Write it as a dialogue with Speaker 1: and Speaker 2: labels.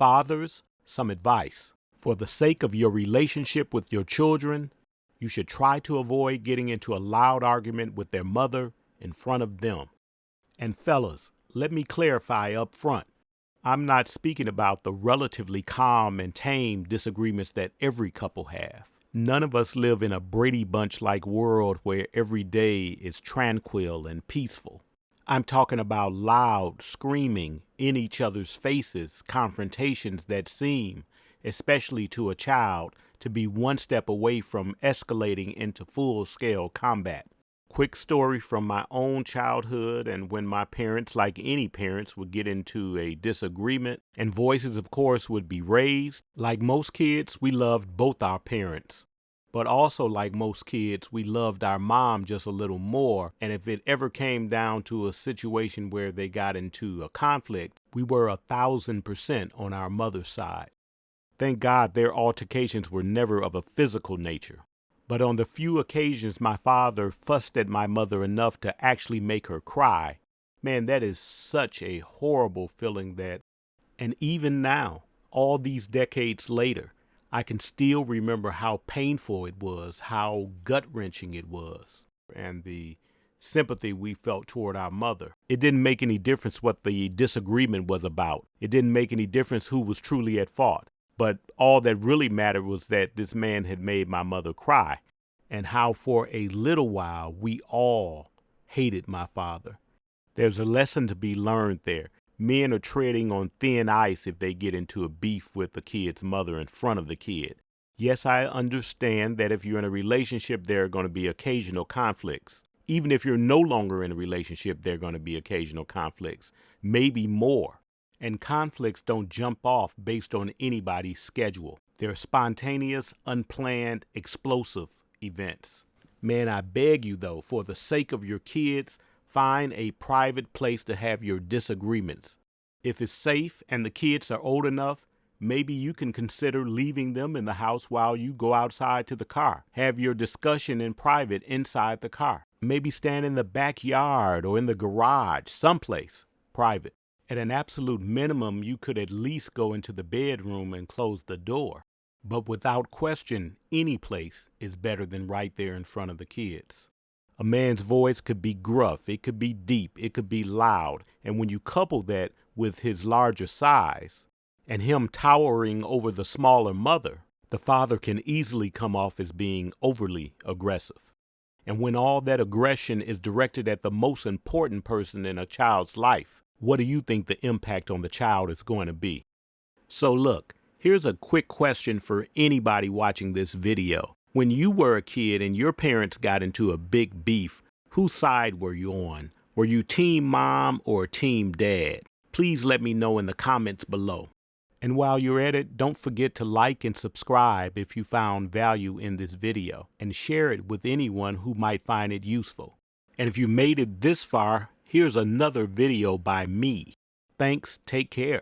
Speaker 1: Fathers, some advice. For the sake of your relationship with your children, you should try to avoid getting into a loud argument with their mother in front of them. And fellas, let me clarify up front. I'm not speaking about the relatively calm and tame disagreements that every couple have. None of us live in a Brady Bunch-like world where every day is tranquil and peaceful. I'm talking about loud, screaming, in each other's faces, confrontations that seem, especially to a child, to be one step away from escalating into full-scale combat. Quick story from my own childhood and when my parents, like any parents, would get into a disagreement and voices, of course, would be raised. Like most kids, we loved both our parents. But also, like most kids, we loved our mom just a little more. And if it ever came down to a situation where they got into a conflict, we were 1,000% on our mother's side. Thank God their altercations were never of a physical nature. But on the few occasions my father fussed at my mother enough to actually make her cry, man, that is such a horrible feeling and even now, all these decades later, I can still remember how painful it was, how gut-wrenching it was, and the sympathy we felt toward our mother. It didn't make any difference what the disagreement was about. It didn't make any difference who was truly at fault. But all that really mattered was that this man had made my mother cry, and how for a little while we all hated my father. There's a lesson to be learned there. Men are treading on thin ice if they get into a beef with the kid's mother in front of the kid. Yes, I understand that if you're in a relationship, there are going to be occasional conflicts. Even if you're no longer in a relationship, there are going to be occasional conflicts, maybe more. And conflicts don't jump off based on anybody's schedule. They're spontaneous, unplanned, explosive events. Man, I beg you, though, for the sake of your kids, find a private place to have your disagreements. If it's safe and the kids are old enough, maybe you can consider leaving them in the house while you go outside to the car. Have your discussion in private inside the car. Maybe stand in the backyard or in the garage, someplace private. At an absolute minimum, you could at least go into the bedroom and close the door. But without question, any place is better than right there in front of the kids. A man's voice could be gruff, it could be deep, it could be loud. And when you couple that with his larger size and him towering over the smaller mother, the father can easily come off as being overly aggressive. And when all that aggression is directed at the most important person in a child's life, what do you think the impact on the child is going to be? So look, here's a quick question for anybody watching this video. When you were a kid and your parents got into a big beef, whose side were you on? Were you team mom or team dad? Please let me know in the comments below. And while you're at it, don't forget to like and subscribe if you found value in this video, and share it with anyone who might find it useful. And if you made it this far, here's another video by me. Thanks, take care.